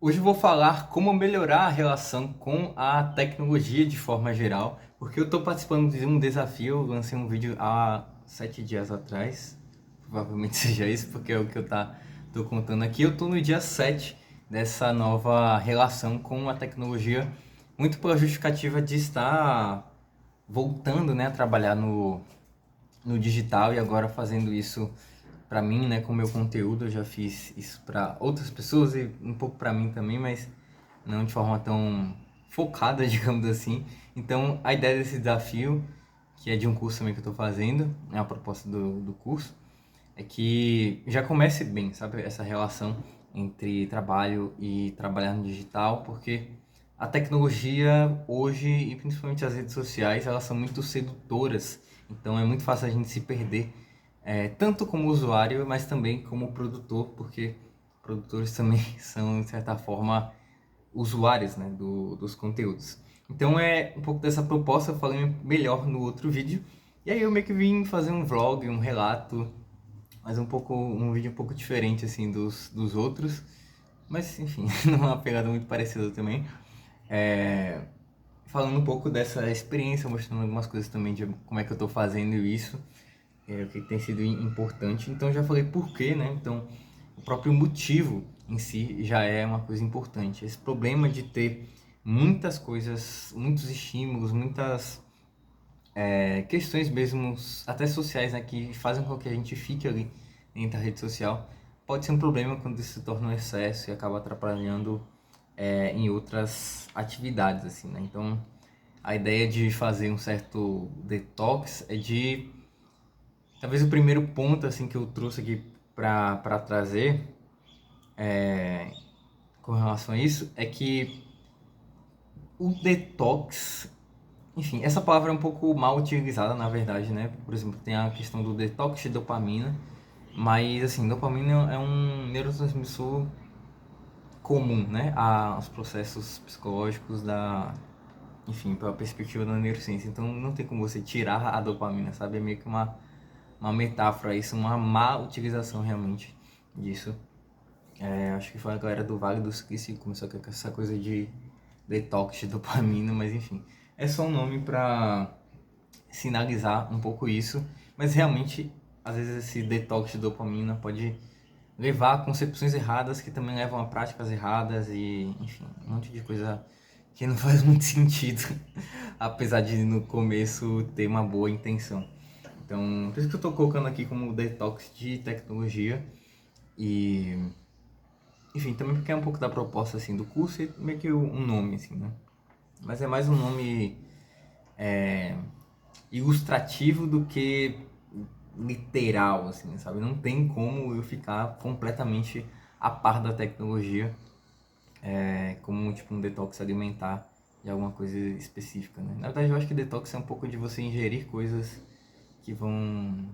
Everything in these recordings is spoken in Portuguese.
Hoje eu vou falar como melhorar a relação com a tecnologia de forma geral, porque eu estou participando de um desafio, eu lancei um vídeo há 7 dias atrás, provavelmente seja isso, porque é o que tô contando aqui. Eu estou no dia 7 dessa nova relação com a tecnologia, muito pela justificativa de estar voltando, né, a trabalhar no digital e agora fazendo isso para mim, né, com o meu conteúdo. Eu já fiz isso para outras pessoas e um pouco para mim também, mas não de forma tão focada, digamos assim. Então, a ideia desse desafio, que é de um curso também que eu estou fazendo, é a proposta do curso, é que já comece bem, sabe, essa relação entre trabalho e trabalhar no digital, porque a tecnologia hoje, e principalmente as redes sociais, elas são muito sedutoras, então é muito fácil a gente se perder, tanto como usuário, mas também como produtor, porque produtores também são, de certa forma, usuários, né, dos conteúdos. Então é um pouco dessa proposta, eu falei melhor no outro vídeo, e aí eu meio que vim fazer um vlog, um relato, mas um vídeo um pouco diferente assim dos outros, mas enfim, numa pegada muito parecida também. É, falando um pouco dessa experiência, mostrando algumas coisas também de como é que eu tô fazendo isso, o que tem sido importante. Então já falei por quê, né? Então o próprio motivo em si já é uma coisa importante. Esse problema de ter muitas coisas, muitos estímulos, muitas questões mesmo, até sociais, né, que fazem com que a gente fique ali dentro da rede social, pode ser um problema quando isso se torna um excesso e acaba atrapalhando em outras atividades, assim, né? Então, a ideia de fazer um certo detox é de, talvez o primeiro ponto, assim, que eu trouxe aqui para trazer com relação a isso, é que o detox, enfim, essa palavra é um pouco mal utilizada, na verdade, né? Por exemplo, tem a questão do detox de dopamina, mas, assim, dopamina é um neurotransmissor comum, né? Aos processos psicológicos enfim, pela perspectiva da neurociência. Então, não tem como você tirar a dopamina, sabe? É meio que uma metáfora, isso, uma má utilização realmente disso. Acho que foi a galera do Vale dos Silícios que começou com essa coisa de detox de dopamina, mas enfim. É só um nome para sinalizar um pouco isso, mas realmente, às vezes esse detox de dopamina pode levar a concepções erradas que também levam a práticas erradas e, enfim, um monte de coisa que não faz muito sentido, apesar de no começo ter uma boa intenção. Então, por isso que eu estou colocando aqui como detox de tecnologia e, enfim, também porque é um pouco da proposta assim do curso e meio que um nome assim, né? Mas é mais um nome ilustrativo do que literal, assim, sabe? Não tem como eu ficar completamente a par da tecnologia, como tipo um detox alimentar de alguma coisa específica, né? Na verdade, eu acho que detox é um pouco de você ingerir coisas que vão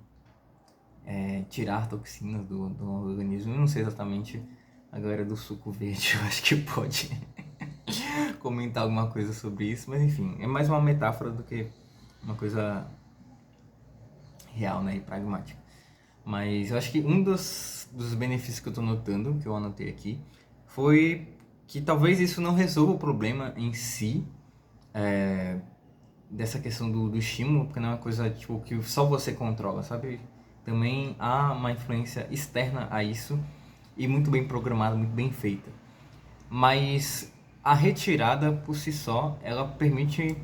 tirar toxinas do organismo. Eu não sei exatamente a galera do suco verde, eu acho que pode comentar alguma coisa sobre isso, mas enfim, é mais uma metáfora do que uma coisa real, né, e pragmática. Mas eu acho que um dos benefícios que eu tô notando, que eu anotei aqui, foi que talvez isso não resolva o problema em si, é, dessa questão do estímulo, porque não é uma coisa tipo, que só você controla, sabe? Também há uma influência externa a isso e muito bem programada, muito bem feita. Mas a retirada por si só, ela permite,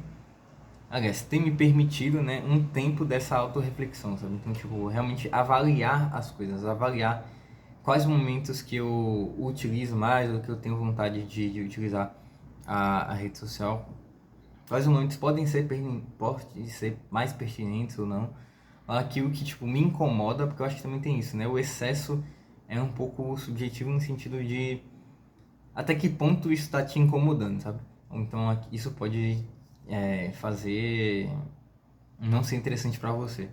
aliás, tem me permitido, né, um tempo dessa autorreflexão, sabe? Então, tipo, realmente avaliar as coisas, avaliar quais momentos que eu utilizo mais ou que eu tenho vontade de utilizar a rede social. Quais momentos podem ser mais pertinentes ou não. Aquilo que, tipo, me incomoda, porque eu acho que também tem isso, né? O excesso é um pouco subjetivo no sentido de até que ponto isso está te incomodando, sabe? Ou então isso pode fazer não ser interessante para você.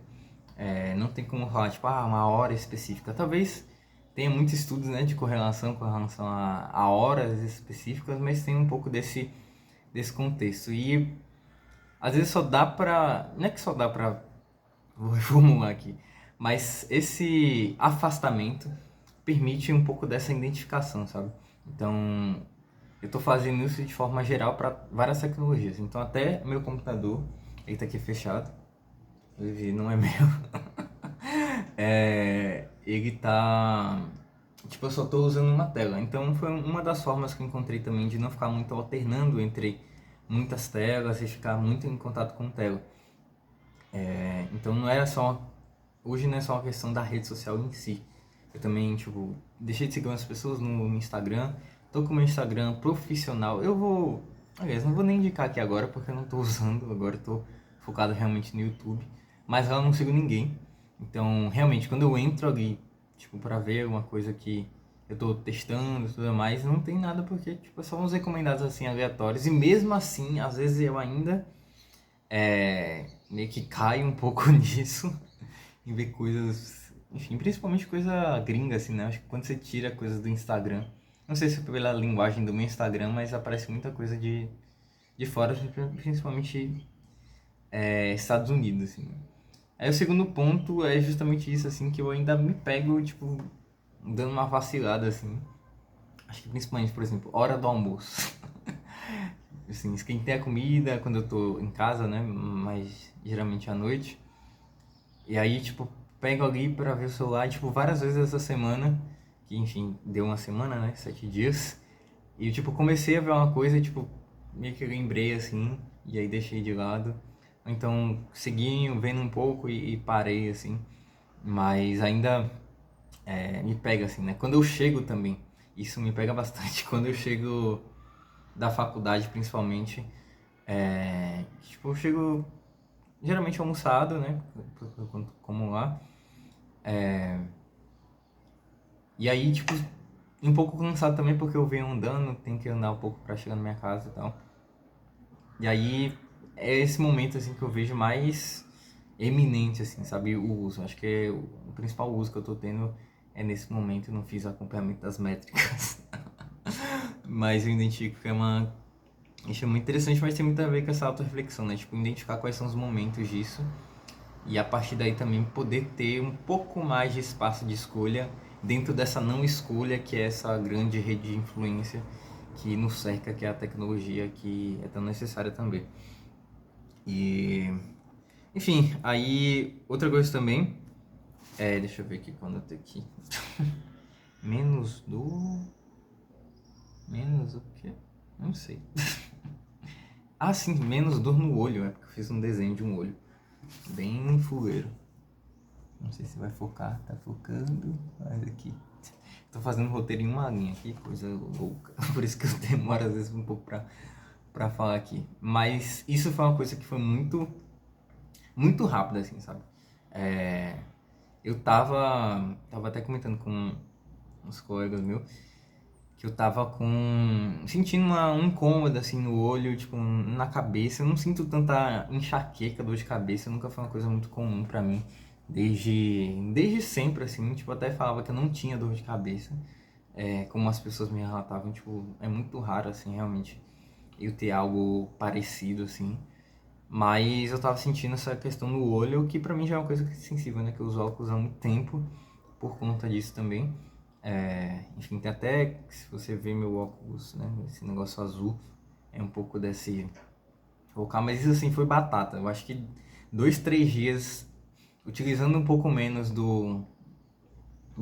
Não tem como falar, tipo, uma hora específica. Talvez tenha muitos estudos, né, de correlação com relação a horas específicas, mas tem um pouco desse contexto. E às vezes só dá pra. Não é que só dá pra. Vou reformular aqui. Mas esse afastamento permite um pouco dessa identificação, sabe? Então, eu tô fazendo isso de forma geral para várias tecnologias. Então até meu computador, ele tá aqui fechado, inclusive não é meu. Ele tá. Tipo, eu só tô usando uma tela. Então foi uma das formas que eu encontrei também de não ficar muito alternando entre muitas telas e ficar muito em contato com tela. Então não era só. Hoje não é só uma questão da rede social em si. Eu também, tipo, deixei de seguir umas pessoas no Instagram. Tô com o meu Instagram profissional. Eu vou. Aliás, não vou nem indicar aqui agora porque eu não tô usando. Agora eu tô focado realmente no YouTube. Mas eu não sigo ninguém. Então, realmente, quando eu entro ali, tipo, pra ver uma coisa que eu tô testando e tudo mais, não tem nada porque, tipo, são uns recomendados assim aleatórios. E mesmo assim, às vezes eu ainda meio que caio um pouco nisso em ver coisas, enfim, principalmente coisa gringa, assim, né? Acho que quando você tira coisas do Instagram, não sei se é pela linguagem do meu Instagram, mas aparece muita coisa de fora, principalmente Estados Unidos, assim. Aí o segundo ponto é justamente isso, assim, que eu ainda me pego, tipo, dando uma vacilada, assim. Acho que principalmente, por exemplo, hora do almoço. Assim, esquentei a comida quando eu tô em casa, né? Mas geralmente à noite. E aí, tipo, pego ali pra ver o celular, tipo, várias vezes essa semana, que enfim, deu uma semana, né? 7 dias. E eu, tipo, comecei a ver uma coisa, tipo, meio que lembrei assim, e aí deixei de lado. Ou então, segui vendo um pouco e parei, assim. Mas ainda me pega, assim, né? Quando eu chego também, isso me pega bastante. Quando eu chego da faculdade, principalmente, tipo, eu chego geralmente almoçado, né? Como lá. E aí, tipo, um pouco cansado também porque eu venho andando, tenho que andar um pouco pra chegar na minha casa e tal. E aí é esse momento assim que eu vejo mais eminente assim, sabe, o uso. Acho que o principal uso que eu tô tendo é nesse momento, eu não fiz acompanhamento das métricas. Mas eu identifico que isso é muito interessante, mas tem muito a ver com essa autorreflexão, né? Tipo, identificar quais são os momentos disso e a partir daí também poder ter um pouco mais de espaço de escolha dentro dessa não escolha que é essa grande rede de influência que nos cerca, que é a tecnologia que é tão necessária também. E, enfim, aí outra coisa também deixa eu ver aqui quando eu tenho aqui. Menos do. Menos o quê? Não sei. Ah, sim, menos dor no olho, é porque eu fiz um desenho de um olho. Bem fuleiro. Não sei se vai focar, tá focando. Mas aqui. Tô fazendo roteiro em uma linha aqui, coisa louca. Por isso que eu demoro às vezes um pouco pra falar aqui. Mas isso foi uma coisa que foi muito rápida, assim, sabe? É, eu tava até comentando com uns colegas meus que eu tava sentindo um incômodo, assim, no olho, tipo, na cabeça. Eu não sinto tanta enxaqueca, dor de cabeça, nunca foi uma coisa muito comum pra mim. Desde sempre, assim, tipo, até falava que eu não tinha dor de cabeça. Como as pessoas me relatavam, tipo, é muito raro, assim, realmente, eu ter algo parecido, assim. Mas eu tava sentindo essa questão no olho, que pra mim já é uma coisa sensível, né? Que eu uso óculos há muito tempo, por conta disso também. Enfim, tem até, se você ver meu óculos, né? Esse negócio azul, é um pouco desse local, mas isso assim foi batata. Eu acho que 2, 3 dias utilizando um pouco menos do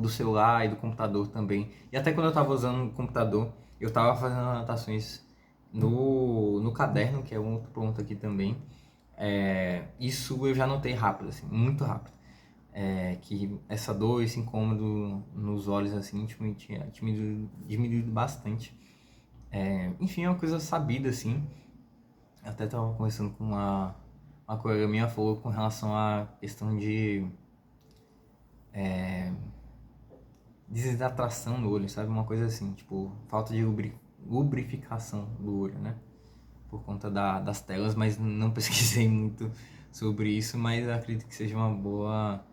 celular e do computador também. E até quando eu tava usando o computador, eu tava fazendo anotações no caderno, que é um outro ponto aqui também. Isso eu já notei rápido, assim, muito rápido. Que essa dor, esse incômodo nos olhos, assim, tipo, tinha diminuído bastante. Enfim, é uma coisa sabida, assim. Eu até tava conversando com uma colega minha, falou com relação à questão de desidratação no olho, sabe? Uma coisa assim, tipo, falta de lubrificação do olho, né? Por conta das telas, mas não pesquisei muito sobre isso, mas acredito que seja uma boa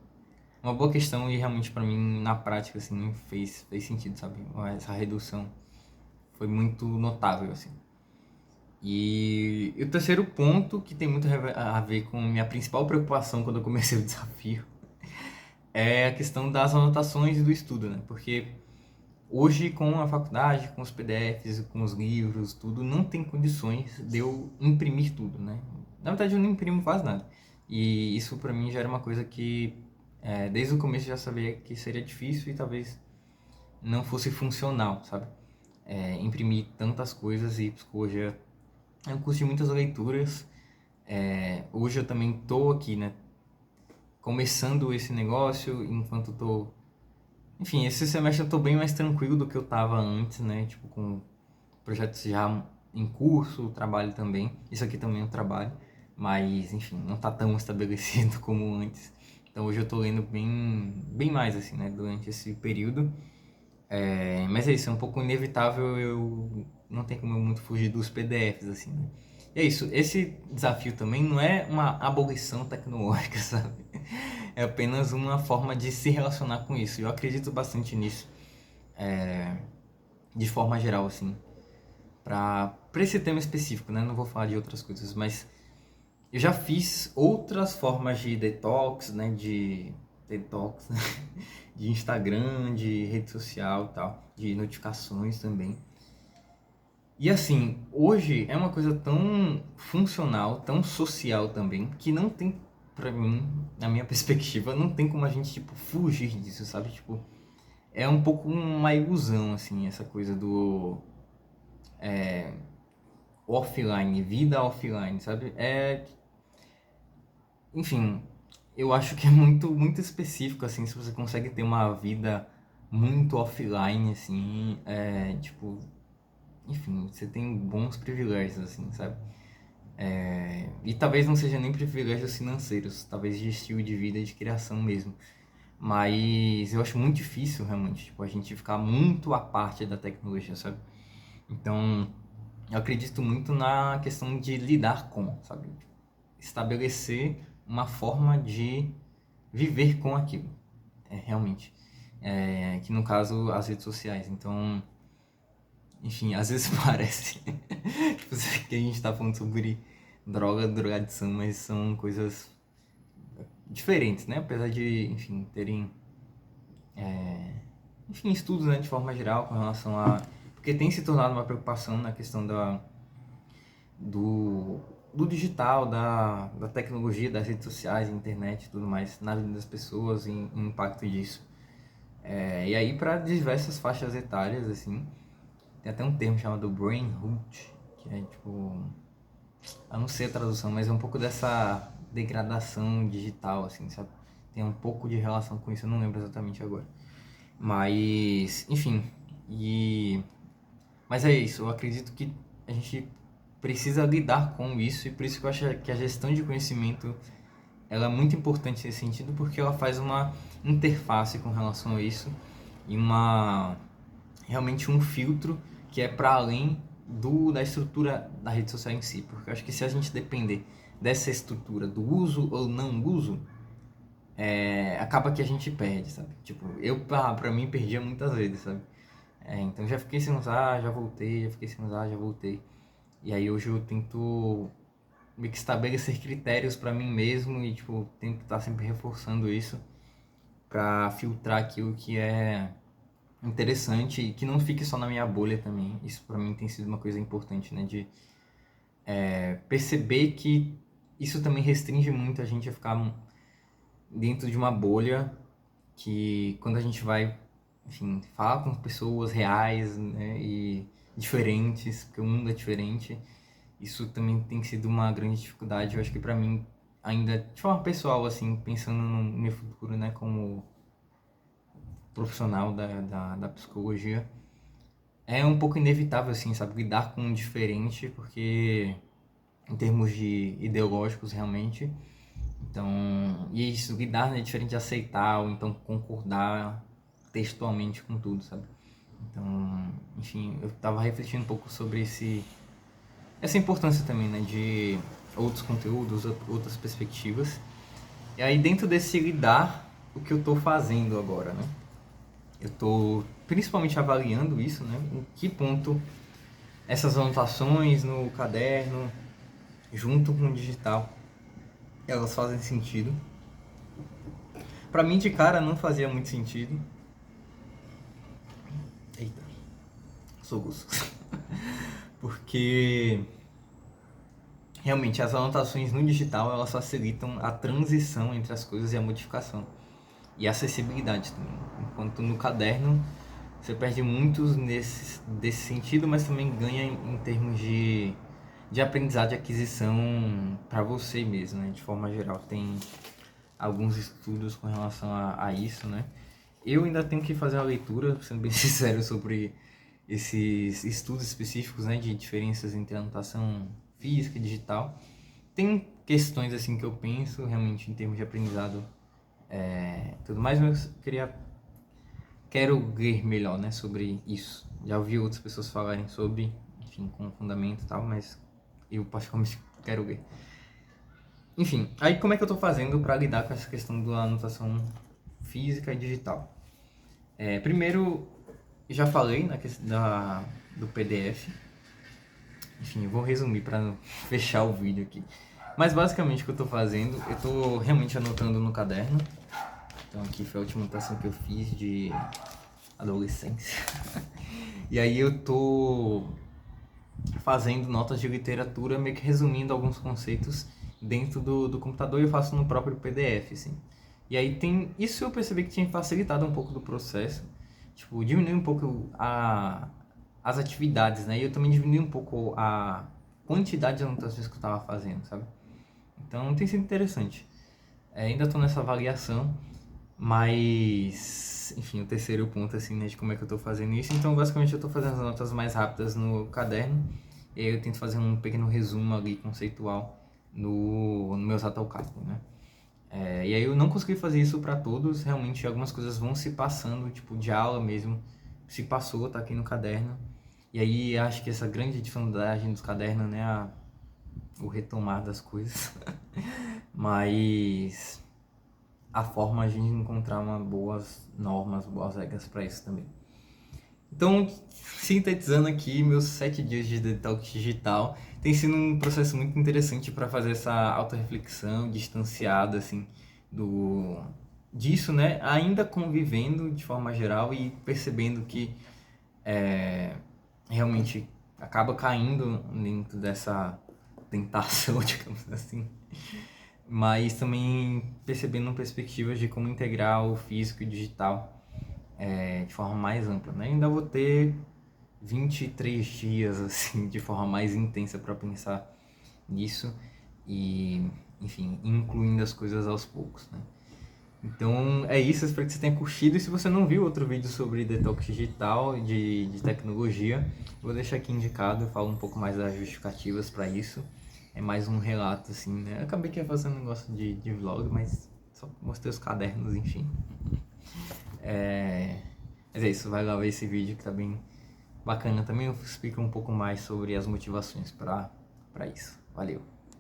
questão e realmente para mim na prática assim fez sentido, sabe? Essa redução foi muito notável assim. E o terceiro ponto que tem muito a ver com minha principal preocupação quando eu comecei o desafio é a questão das anotações e do estudo, né? Porque hoje, com a faculdade, com os PDFs, com os livros, tudo, não tem condições de eu imprimir tudo, né? Na verdade, eu não imprimo quase nada. E isso para mim já era uma coisa que, desde o começo, eu já sabia que seria difícil e talvez não fosse funcional, sabe? Imprimir tantas coisas, e psicologia é um curso de muitas leituras. Hoje eu também tô aqui, né? Começando esse negócio, enquanto tô... Enfim, esse semestre eu tô bem mais tranquilo do que eu tava antes, né? Tipo, com projetos já em curso, trabalho também. Isso aqui também é um trabalho, mas, enfim, não tá tão estabelecido como antes. Então hoje eu tô lendo bem mais, assim, né? Durante esse período. Mas é isso, é um pouco inevitável, eu não tem como eu muito fugir dos PDFs, assim, né? E é isso, esse desafio também não é uma abolição tecnológica, sabe? É apenas uma forma de se relacionar com isso. Eu acredito bastante nisso, de forma geral, assim, pra esse tema específico, né? Não vou falar de outras coisas, mas eu já fiz outras formas de detox, né? De detox, né? De Instagram, de rede social e tal, de notificações também. E assim, hoje é uma coisa tão funcional, tão social também, que não tem, pra mim, na minha perspectiva, não tem como a gente, tipo, fugir disso, sabe? Tipo, é um pouco uma ilusão, assim, essa coisa do offline, vida offline, sabe? Enfim, eu acho que é muito específico, assim, se você consegue ter uma vida muito offline, assim, tipo, enfim, você tem bons privilégios, assim, sabe? E talvez não seja nem privilégios financeiros, talvez de estilo de vida e de criação mesmo. Mas eu acho muito difícil, realmente, tipo, a gente ficar muito à parte da tecnologia, sabe? Então, eu acredito muito na questão de lidar com, sabe? Estabelecer uma forma de viver com aquilo, realmente. Que no caso, as redes sociais. Então, enfim, às vezes parece tipo, que a gente tá falando sobre droga, drogadição, mas são coisas diferentes, né? Apesar de, enfim, terem, enfim, estudos, né, de forma geral com relação a... Porque tem se tornado uma preocupação na questão do, do digital, da tecnologia, das redes sociais, internet e tudo mais, na vida das pessoas e o impacto disso. E aí, para diversas faixas etárias, assim, tem até um termo chamado brain rot, que é tipo... Eu não sei a tradução, mas é um pouco dessa degradação digital, assim, sabe? Tem um pouco de relação com isso, eu não lembro exatamente agora. Mas, enfim, e... Mas é isso, eu acredito que a gente precisa lidar com isso, e por isso que eu acho que a gestão de conhecimento ela é muito importante nesse sentido, porque ela faz uma interface com relação a isso e realmente um filtro que é para além da estrutura da rede social em si, porque eu acho que se a gente depender dessa estrutura, do uso ou não uso, acaba que a gente perde, sabe? Tipo, eu pra mim perdia muitas vezes, sabe? Então já fiquei sem usar, já voltei, já fiquei sem usar, já voltei. E aí hoje eu tento meio que estabelecer critérios para mim mesmo e tipo, tento estar sempre reforçando isso para filtrar aquilo que é interessante e que não fique só na minha bolha também. Isso para mim tem sido uma coisa importante, né? De perceber que isso também restringe muito a gente a ficar dentro de uma bolha que quando a gente vai, enfim, falar com pessoas reais, né? E diferentes, porque o mundo é diferente, isso também tem sido uma grande dificuldade. Eu acho que para mim, ainda de forma pessoal, assim, pensando no meu futuro, né? Como profissional da psicologia, é um pouco inevitável, assim, sabe, lidar com o diferente, porque em termos de ideológicos, realmente. Então, e isso, lidar é diferente de aceitar, ou então concordar textualmente com tudo, sabe? Então, enfim, eu tava refletindo um pouco sobre essa importância também, né, de outros conteúdos, outras perspectivas. E aí, dentro desse lidar, o que eu tô fazendo agora, né? Eu tô principalmente avaliando isso, né? Em que ponto essas anotações no caderno, junto com o digital, elas fazem sentido. Pra mim, de cara, não fazia muito sentido. soluços. Porque realmente as anotações no digital elas facilitam a transição entre as coisas e a modificação. E a acessibilidade também. Enquanto no caderno você perde muitos desse sentido, mas também ganha em termos de aprendizado e aquisição para você mesmo, né? De forma geral. Tem alguns estudos com relação a isso, né? Eu ainda tenho que fazer uma leitura, sendo bem sincero, sobre esses estudos específicos, né, de diferenças entre anotação física e digital. Tem questões assim que eu penso realmente em termos de aprendizado, tudo mais, mas eu quero ler melhor, né, sobre isso. Já ouvi outras pessoas falarem sobre, enfim, com fundamento e tal, mas eu particularmente quero ler. Enfim, aí como é que eu tô fazendo para lidar com essa questão da anotação física e digital? Primeiro, já falei na questão do PDF. Enfim, eu vou resumir para não fechar o vídeo aqui. Mas basicamente o que eu tô fazendo, eu tô realmente anotando no caderno. Então aqui foi a última anotação que eu fiz de adolescência. E aí eu tô fazendo notas de literatura, meio que resumindo alguns conceitos dentro do computador e eu faço no próprio PDF, assim. E aí tem... Isso eu percebi que tinha facilitado um pouco do processo. Tipo, diminuir um pouco as atividades, né? E eu também diminui um pouco a quantidade de anotações que eu tava fazendo, sabe? Então tem sido interessante. Ainda tô nessa avaliação, mas... Enfim, o terceiro ponto, assim, né? De como é que eu tô fazendo isso. Então, basicamente, eu tô fazendo as notas mais rápidas no caderno. E aí eu tento fazer um pequeno resumo ali, conceitual, no meu AutoCAD, né? E aí eu não consegui fazer isso para todos, realmente algumas coisas vão se passando, tipo de aula mesmo, se passou, tá aqui no caderno. E aí acho que essa grande dificuldade dos cadernos, né, o retomar das coisas. Mas a forma a gente encontrar uma boas normas, boas regras para isso também. Então, sintetizando aqui, meus 7 dias de detox digital tem sido um processo muito interessante para fazer essa autorreflexão distanciada, assim, disso, né? Ainda convivendo de forma geral e percebendo que realmente acaba caindo dentro dessa tentação, digamos assim. Mas também percebendo perspectivas de como integrar o físico e o digital de forma mais ampla, né? Ainda vou ter 23 dias assim de forma mais intensa para pensar nisso e, enfim, incluindo as coisas aos poucos, né? Então é isso, espero que você tenha curtido. E se você não viu outro vídeo sobre detox digital, de tecnologia, vou deixar aqui indicado. Eu falo um pouco mais das justificativas para isso. É mais um relato, assim, né? Eu acabei que ia fazer um negócio de vlog, mas só mostrei os cadernos, enfim. Mas é isso, vai lá ver esse vídeo que tá bem bacana também. Eu explico um pouco mais sobre as motivações para isso. Valeu!